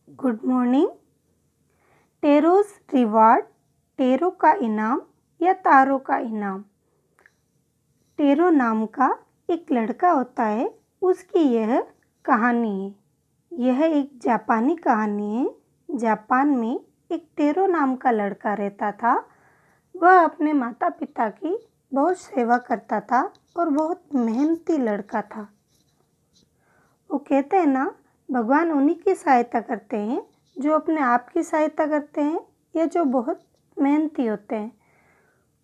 Good morning. Tarot's reward, tarot का इनाम या तारों का इनाम। टेरो नाम का एक लड़का होता है, उसकी यह कहानी है। यह एक जापानी कहानी है। जापान में एक टेरो नाम का लड़का रहता था। वह अपने माता पिता की बहुत सेवा करता था और बहुत मेहनती लड़का था। वो कहते हैं ना, भगवान उन्हीं की सहायता करते हैं जो अपने आप की सहायता करते हैं या जो बहुत मेहनती होते हैं।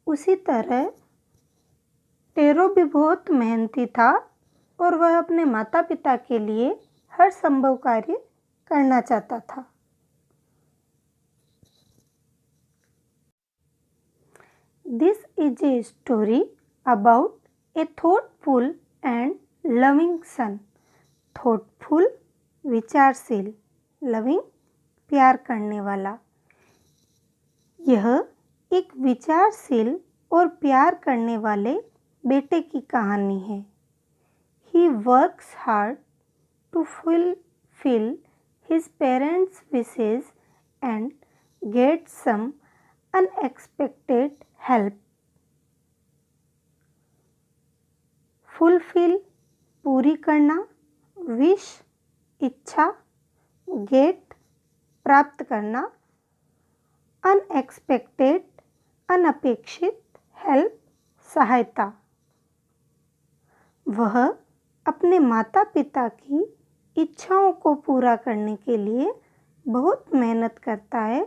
उसी तरह टेरो भी बहुत मेहनती था और वह अपने माता पिता के लिए हर संभव कार्य करना चाहता था। This is a story about a thoughtful and loving son. Thoughtful विचारशील, लविंग प्यार करने वाला। यह एक विचारशील और प्यार करने वाले बेटे की कहानी है। He works hard to fulfill his parents' wishes and gets some unexpected help. Fulfill पूरी करना, wish इच्छा, get प्राप्त करना, अनएक्सपेक्टेड अनअपेक्षित, हेल्प सहायता। वह अपने माता पिता की इच्छाओं को पूरा करने के लिए बहुत मेहनत करता है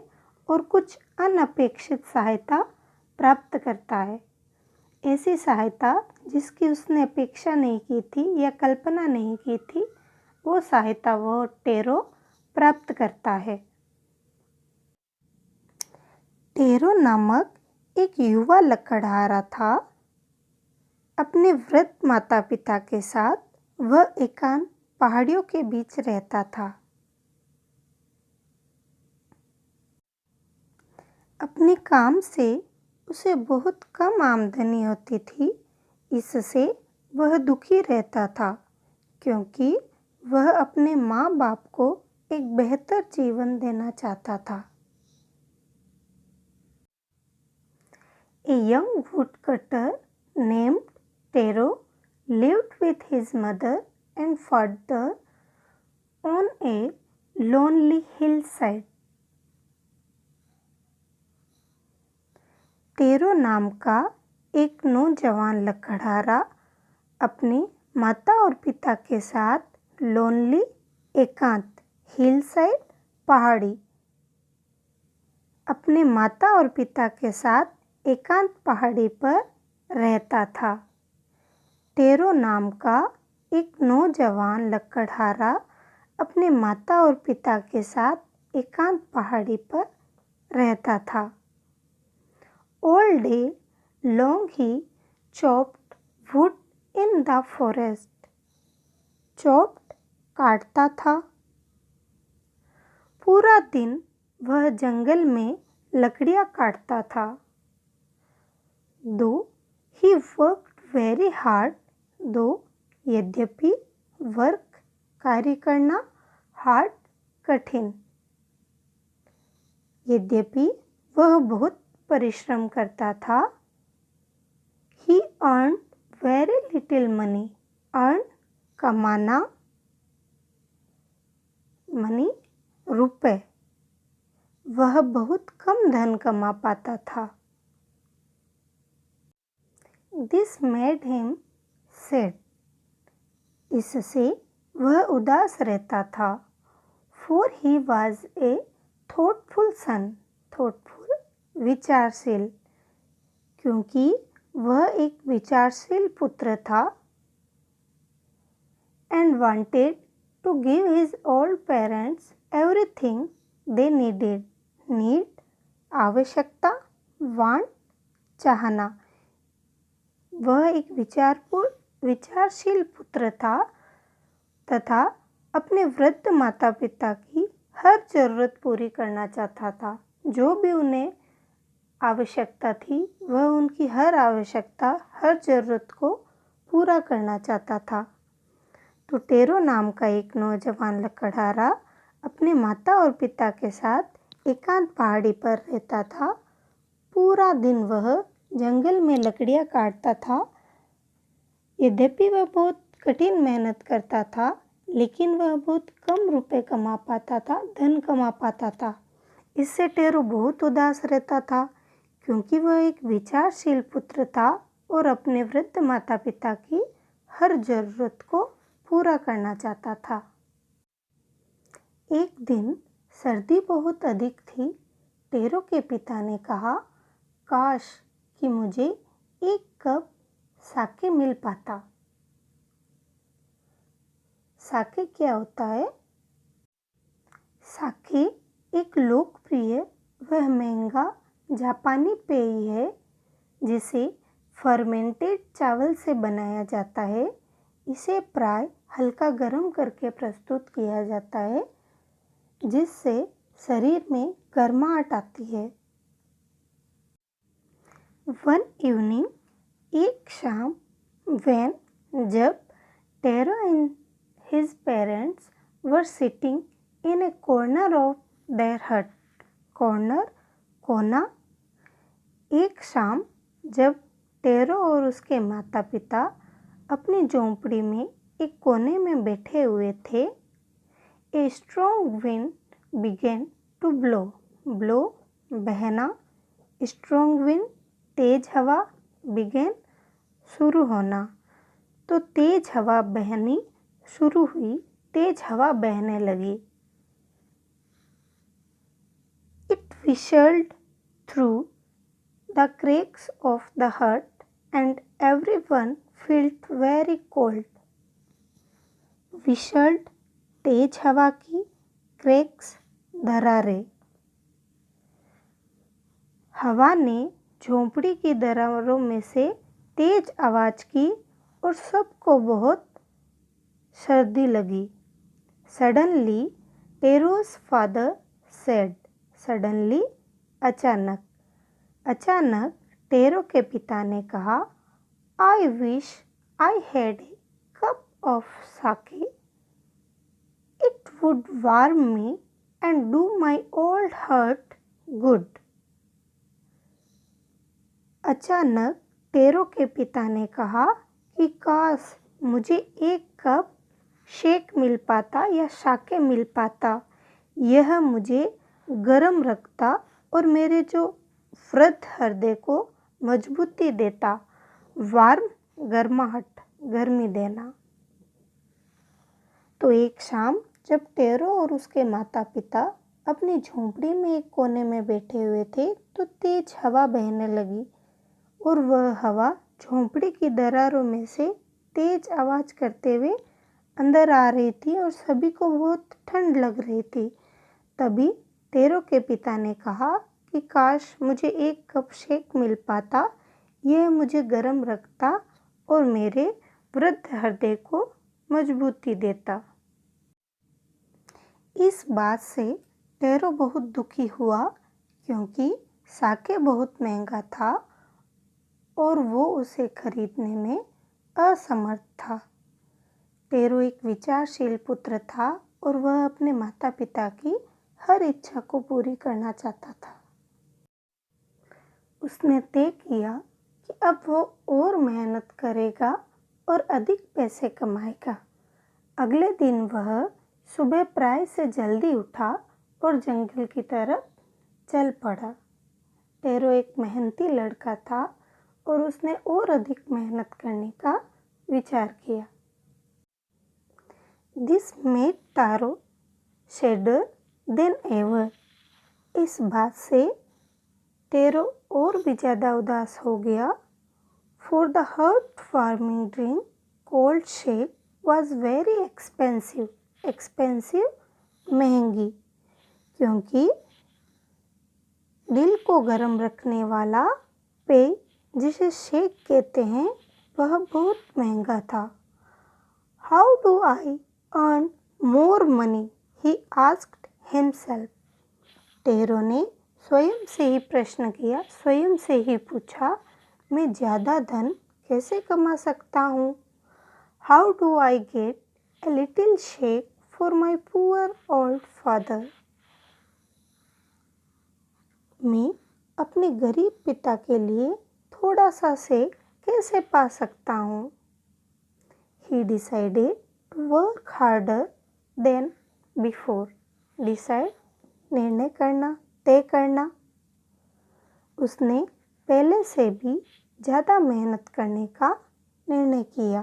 और कुछ अनअपेक्षित सहायता प्राप्त करता है। ऐसी सहायता जिसकी उसने अपेक्षा नहीं की थी या कल्पना नहीं की थी, वो सहायता वो टेरो प्राप्त करता है। टेरो नामक एक युवा लकड़हारा था। अपने वृद्ध माता पिता के साथ वह एकांत पहाड़ियों के बीच रहता था। अपने काम से उसे बहुत कम आमदनी होती थी। इससे वह दुखी रहता था क्योंकि वह अपने माँ बाप को एक बेहतर जीवन देना चाहता था। A young woodcutter named Tero lived with his mother and father on a lonely hillside. Tarot नाम का एक नौजवान लकड़हारा अपनी माता और पिता के साथ लोनली एकांत हिलसाइड पहाड़ी अपने माता और पिता के साथ एकांत पहाड़ी पर रहता था। टेरो नाम का एक नौजवान लकड़हारा अपने माता और पिता के साथ एकांत पहाड़ी पर रहता था। All day long he chopped wood in the forest. Chopped काटता था। पूरा दिन वह जंगल में लकड़ियाँ काटता था। Though he worked very hard, though यद्यपि वर्क कार्य करना, हार्ड कठिन, यद्यपि वह बहुत परिश्रम करता था। He earned very little money. Earn कमाना, मनी रुपए। वह बहुत कम धन कमा पाता था। This made him sad. इससे वह उदास रहता था। For he was a thoughtful son. Thoughtful विचारशील, क्योंकि वह एक विचारशील पुत्र था। And wanted to give his old parents everything they needed. Need आवश्यकता, want चाहना। वह एक विचारशील पुत्र था तथा अपने वृद्ध माता पिता की हर जरूरत पूरी करना चाहता था। जो भी उन्हें आवश्यकता थी, वह उनकी हर आवश्यकता, हर जरूरत को पूरा करना चाहता था। तो टेरो नाम का एक नौजवान लकड़हारा अपने माता और पिता के साथ एकांत पहाड़ी पर रहता था। पूरा दिन वह जंगल में लकड़ियाँ काटता था। यद्यपि वह बहुत कठिन मेहनत करता था, लेकिन वह बहुत कम रुपए कमा पाता था, धन कमा पाता था। इससे टेरो बहुत उदास रहता था, क्योंकि वह एक विचारशील पुत्र था और अपने वृद्ध माता पिता की हर जरूरत को पूरा करना चाहता था। एक दिन सर्दी बहुत अधिक थी। टेरो के पिता ने कहा, काश कि मुझे एक कप साके मिल पाता। साके क्या होता है? साके एक लोकप्रिय व महंगा जापानी पेय है, जिसे फर्मेंटेड चावल से बनाया जाता है। इसे प्राय हल्का गर्म करके प्रस्तुत किया जाता है, जिससे शरीर में गर्माहट आती है। वन इवनिंग, एक शाम, जब tarot and his parents were sitting in A corner of their हट। कॉर्नर, कोना। एक शाम जब टेरो और उसके माता पिता अपनी झोंपड़ी में एक कोने में बैठे हुए थे, a strong wind began to blow. Blow, बहना। स्ट्रॉन्ग विंड, तेज हवा। बिगेन, शुरू होना। तो तेज हवा बहनी शुरू हुई, तेज हवा बहने लगी। It whistled through the cracks of the hut and everyone felt very cold. Whistled, तेज हवा की। cracks, दरारें। हवा ने झोंपड़ी की दरारों में से तेज आवाज की और सबको बहुत सर्दी लगी। Suddenly, Tero's father said. Suddenly, अचानक। अचानक टेरो के पिता ने कहा, I wish I had a cup of sake. It would warm me and do my old hurt good. अचानक टेरो के पिता ने कहा कि काश मुझे एक कप शेक मिल पाता या साके मिल पाता। यह मुझे गर्म रखता और मेरे जो वृद्ध हृदय को मजबूती देता। वार्म, गर्माहट, गर्मी देना। तो एक शाम जब टेरो और उसके माता पिता अपनी झोंपड़ी में एक कोने में बैठे हुए थे, तो तेज हवा बहने लगी और वह हवा झोंपड़ी की दरारों में से तेज आवाज करते हुए अंदर आ रही थी और सभी को बहुत ठंड लग रही थी। तभी टेरो के पिता ने कहा कि काश मुझे एक कप शेक मिल पाता, यह मुझे गर्म रखता और मेरे वृद्ध हृदय को मजबूती देता। इस बात से टेरो बहुत दुखी हुआ, क्योंकि साके बहुत महंगा था और वो उसे खरीदने में असमर्थ था। टेरो एक विचारशील पुत्र था और वह अपने माता पिता की हर इच्छा को पूरी करना चाहता था। उसने तय किया कि अब वो और मेहनत करेगा और अधिक पैसे कमाएगा। अगले दिन वह सुबह प्राय से जल्दी उठा और जंगल की तरफ चल पड़ा। टेरो एक मेहनती लड़का था और उसने और अधिक मेहनत करने का विचार किया। This made Taro sadder than ever. इस बात से टेरो और भी ज़्यादा उदास हो गया। For the heart-warming drink, cold shake was very expensive. Expensive, महंगी, क्योंकि दिल को गर्म रखने वाला पेय जिसे शेक कहते हैं, वह बहुत महंगा था। How do I earn more money? He asked himself. Tarot ने स्वयं से ही प्रश्न किया, स्वयं से ही पूछा, मैं ज़्यादा धन कैसे कमा सकता हूँ? How do I get a little shake for my poor old father. मैं अपने गरीब पिता के लिए थोड़ा सा सेक कैसे पा सकता हूँ? He decided to work harder than before. Decide निर्णय करना, तय करना। उसने पहले से भी ज़्यादा मेहनत करने का निर्णय किया।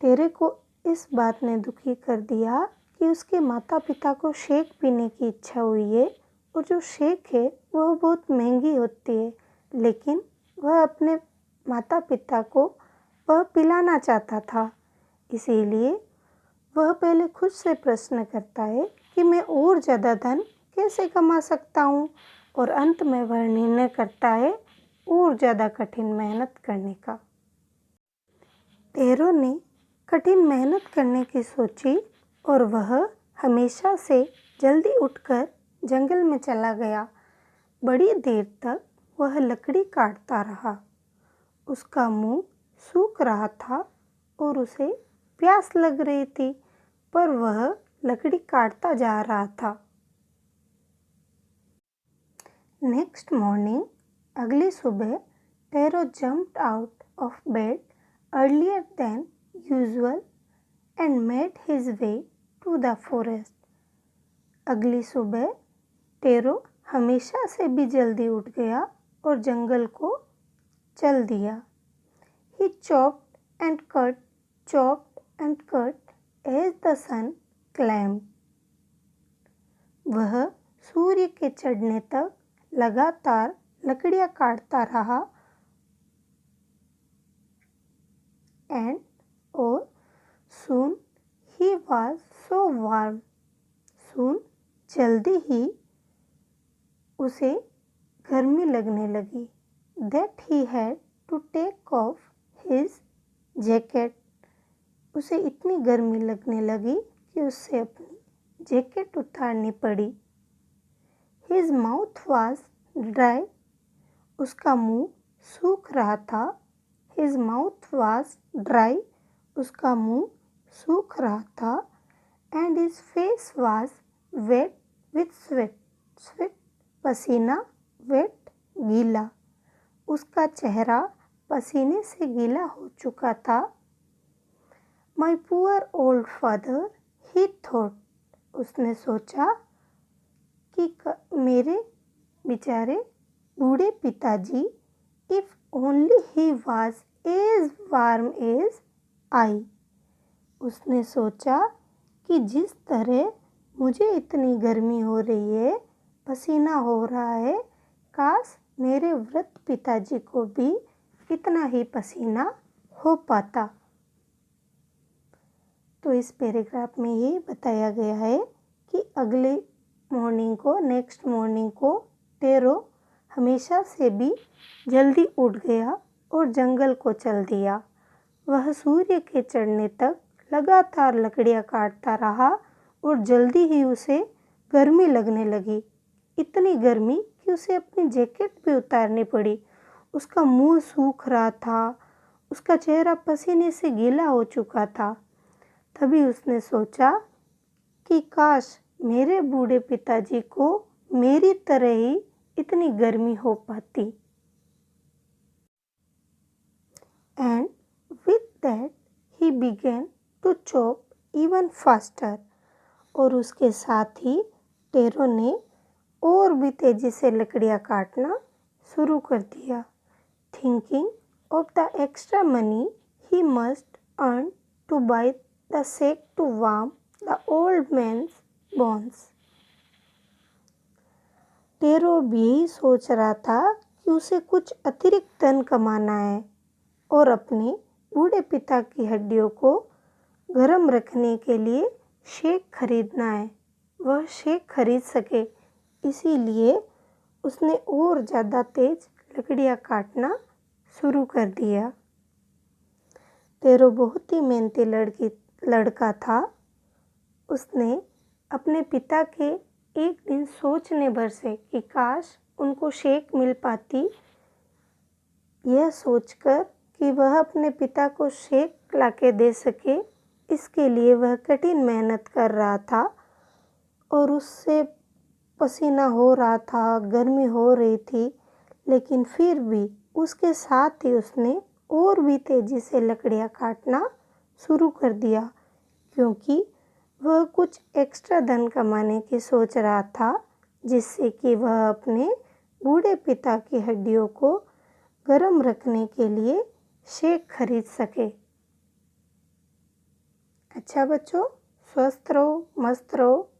टेरे को इस बात ने दुखी कर दिया कि उसके माता पिता को शेक पीने की इच्छा हुई है और जो शेक है वह बहुत महंगी होती है, लेकिन वह अपने माता पिता को वह पिलाना चाहता था। इसीलिए वह पहले खुद से प्रश्न करता है कि मैं और ज़्यादा धन कैसे कमा सकता हूँ, और अंत में वह निर्णय करता है और ज़्यादा कठिन मेहनत करने का। टेरो ने कठिन मेहनत करने की सोची और वह हमेशा से जल्दी उठकर जंगल में चला गया। बड़ी देर तक वह लकड़ी काटता रहा। उसका मुंह सूख रहा था और उसे प्यास लग रही थी, पर वह लकड़ी काटता जा रहा था। नेक्स्ट मॉर्निंग, अगली सुबह, Taro jumped out of bed earlier than usual and made his way to the forest. अगली सुबह टेरो हमेशा से भी जल्दी उठ गया और जंगल को चल दिया। He chopped and cut as the sun climbed. वह सूर्य के चढ़ने तक लगातार लकड़ियाँ काटता रहा और soon he was so warm. soon जल्दी ही उसे गर्मी लगने लगी that he had to take off his jacket. उसे इतनी गर्मी लगने लगी कि उसे अपनी जैकेट उतारनी पड़ी। His mouth was dry. उसका मुंह सूख रहा था। His mouth was dry. उसका मुंह सूख रहा था। And his face was wet with sweat. Sweat पसीना, wet गीला। उसका चेहरा पसीने से गीला हो चुका था। My poor old father, he thought. उसने सोचा कि मेरे बेचारे बूढ़े पिताजी, if only he was as warm as I. उसने सोचा कि जिस तरह मुझे इतनी गर्मी हो रही है, पसीना हो रहा है, काश मेरे वृद्ध पिताजी को भी इतना ही पसीना हो पाता। तो इस पैराग्राफ में ये बताया गया है कि अगले मॉर्निंग को, नेक्स्ट मॉर्निंग को टेरो हमेशा से भी जल्दी उठ गया और जंगल को चल दिया। वह सूर्य के चढ़ने तक लगातार लकड़ियाँ काटता रहा और जल्दी ही उसे गर्मी लगने लगी। इतनी गर्मी कि उसे अपनी जैकेट भी उतारनी पड़ी। उसका मुंह सूख रहा था। उसका चेहरा पसीने से गीला हो चुका था। तभी उसने सोचा कि काश मेरे बूढ़े पिताजी को मेरी तरह ही इतनी गर्मी हो पाती। And with that he began to chop even faster. और उसके साथ ही टेरो ने और भी तेजी से लकड़ियाँ काटना शुरू कर दिया। Thinking of the extra money he must earn to buy the shake to warm the old man's bones. Tarot भी यही सोच रहा था कि उसे कुछ अतिरिक्त धन कमाना है और अपने बूढ़े पिता की हड्डियों को गर्म रखने के लिए शेक खरीदना है। वह शेक खरीद सके, इसीलिए उसने और ज़्यादा तेज लकड़ियाँ काटना शुरू कर दिया। टेरो बहुत ही मेहनती लड़का था। उसने अपने पिता के एक दिन सोचने भर से कि काश उनको शेक मिल पाती, यह सोचकर कि वह अपने पिता को शेक लाके दे सके, इसके लिए वह कठिन मेहनत कर रहा था और उससे पसीना हो रहा था, गर्मी हो रही थी, लेकिन फिर भी उसके साथ ही उसने और भी तेज़ी से लकड़ियाँ काटना शुरू कर दिया, क्योंकि वह कुछ एक्स्ट्रा धन कमाने की सोच रहा था, जिससे कि वह अपने बूढ़े पिता की हड्डियों को गर्म रखने के लिए शेक खरीद सके। अच्छा बच्चों, स्वस्थ रहो, मस्त रहो।